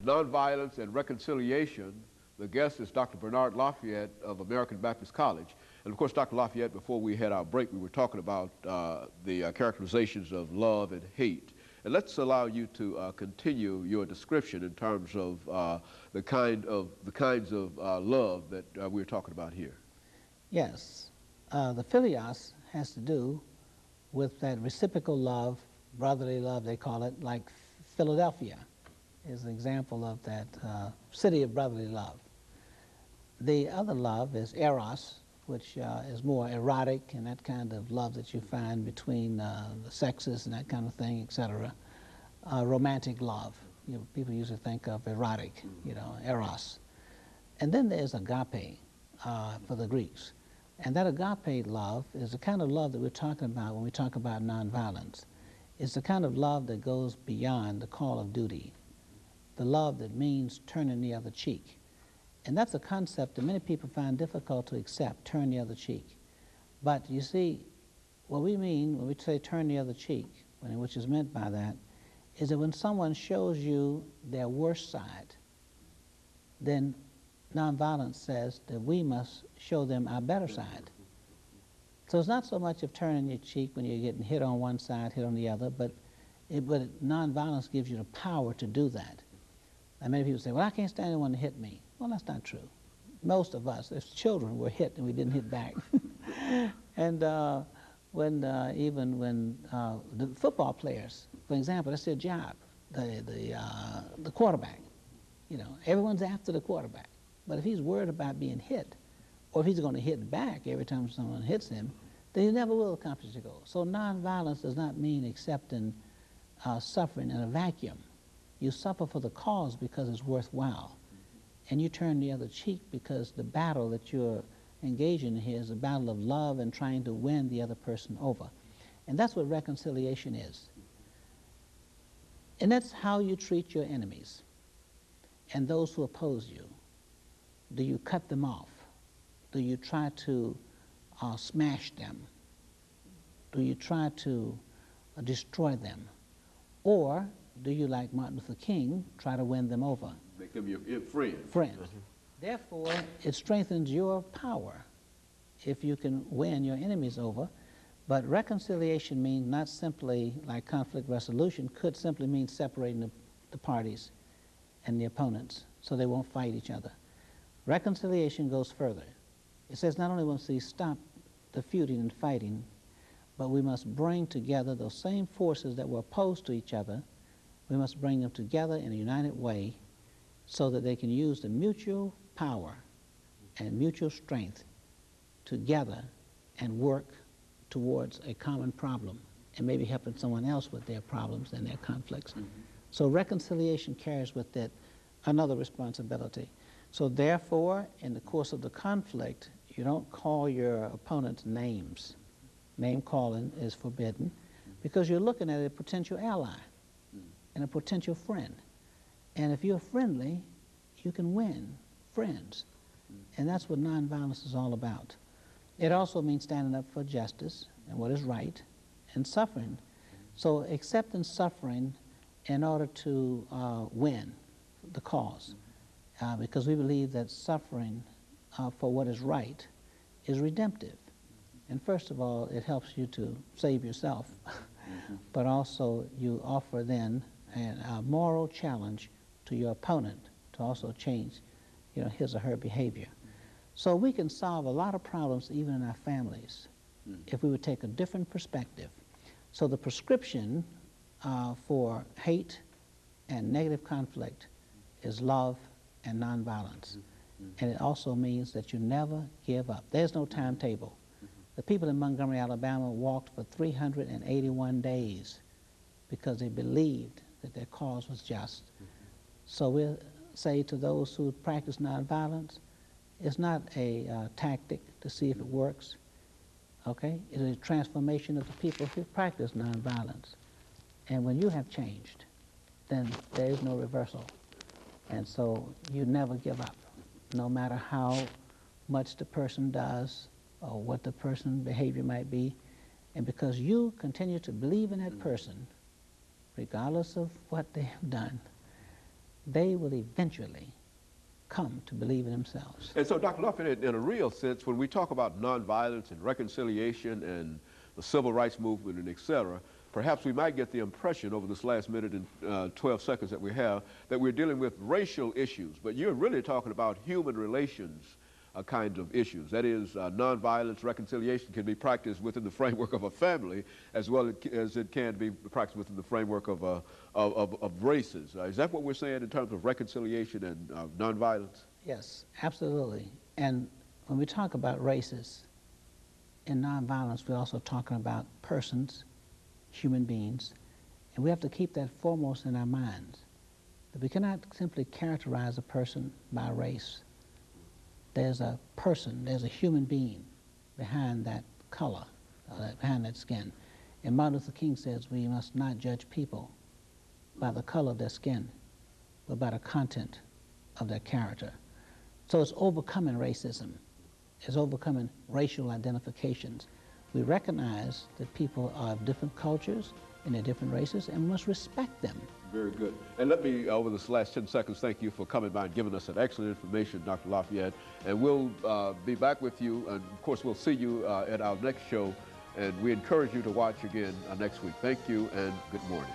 Nonviolence and Reconciliation. The guest is Dr. Bernard Lafayette of American Baptist College. And of course, Dr. Lafayette, before we had our break, we were talking about the characterizations of love and hate. And let's allow you to continue your description in terms of the kinds of love that we're talking about here. Yes. The philios has to do with that reciprocal love, brotherly love, they call it, like Philadelphia is an example of that city of brotherly love. The other love is eros, which is more erotic and that kind of love that you find between the sexes and that kind of thing, etc. Romantic love. You know, people usually think of erotic, you know, eros. And then there's agape for the Greeks. And that agape love is the kind of love that we're talking about when we talk about nonviolence. It's the kind of love that goes beyond the call of duty, the love that means turning the other cheek. And that's a concept that many people find difficult to accept, turn the other cheek. But you see, what we mean when we say turn the other cheek, which is meant by that, is that when someone shows you their worst side, then nonviolence says that we must show them our better side. So it's not so much of turning your cheek when you're getting hit on one side, hit on the other, but nonviolence gives you the power to do that. And many people say, well, I can't stand anyone to hit me. Well, that's not true. Most of us, as children, were hit and we didn't hit back. And even when the football players, for example, that's their job, the quarterback. You know, everyone's after the quarterback. But if he's worried about being hit, or if he's going to hit back every time someone hits him, then he never will accomplish the goal. So nonviolence does not mean accepting suffering in a vacuum. You suffer for the cause because it's worthwhile. And you turn the other cheek because the battle that you're engaging in here is a battle of love and trying to win the other person over. And that's what reconciliation is. And that's how you treat your enemies and those who oppose you. Do you cut them off? Do you try to smash them? Do you try to destroy them? Or do you, like Martin Luther King, try to win them over? Make them your friend. Friend. Therefore, it strengthens your power if you can win your enemies over. But reconciliation means not simply, like conflict resolution, could simply mean separating the parties and the opponents so they won't fight each other. Reconciliation goes further. It says not only must we stop the feuding and fighting, but we must bring together those same forces that were opposed to each other. We must bring them together in a united way so that they can use the mutual power and mutual strength together and work towards a common problem and maybe helping someone else with their problems and their conflicts. So reconciliation carries with it another responsibility. So therefore, in the course of the conflict, you don't call your opponents names. Name calling is forbidden because you're looking at a potential ally and a potential friend. And if you're friendly, you can win friends. And that's what nonviolence is all about. It also means standing up for justice and what is right and suffering. So accepting suffering in order to win the cause. Because we believe that suffering for what is right is redemptive. And first of all, it helps you to save yourself, but also you offer then a moral challenge to your opponent to also change, you know, his or her behavior. So we can solve a lot of problems even in our families if we would take a different perspective. So the prescription for hate and negative conflict is love and nonviolence. And it also means that you never give up. There's no timetable. The people in Montgomery, Alabama walked for 381 days because they believed that their cause was just. So we'll say to those who practice nonviolence, it's not a tactic to see if it works, okay? It is a transformation of the people who practice nonviolence. And when you have changed, then there is no reversal. And so you never give up, no matter how much the person does or what the person's behavior might be. And because you continue to believe in that person, regardless of what they have done, they will eventually come to believe in themselves. And so, Dr. Lafayette, in a real sense, when we talk about nonviolence and reconciliation and the civil rights movement and et cetera, perhaps we might get the impression over this last minute and 12 seconds that we have that we're dealing with racial issues, but you're really talking about human relations kinds of issues. That is, nonviolence, reconciliation can be practiced within the framework of a family as well as it can be practiced within the framework of races. Is that what we're saying in terms of reconciliation and nonviolence? Yes, absolutely. And when we talk about races, in nonviolence, we're also talking about persons, human beings, and we have to keep that foremost in our minds, that we cannot simply characterize a person by race. There's a person, there's a human being behind that color, behind that skin. And Martin Luther King says we must not judge people by the color of their skin, but by the content of their character. So it's overcoming racism. It's overcoming racial identifications. We recognize that people are of different cultures and they're different races and we must respect them. Very good. And let me, over this last 10 seconds, thank you for coming by and giving us that excellent information, Dr. Lafayette. And we'll be back with you. And of course, we'll see you at our next show. And we encourage you to watch again next week. Thank you and good morning.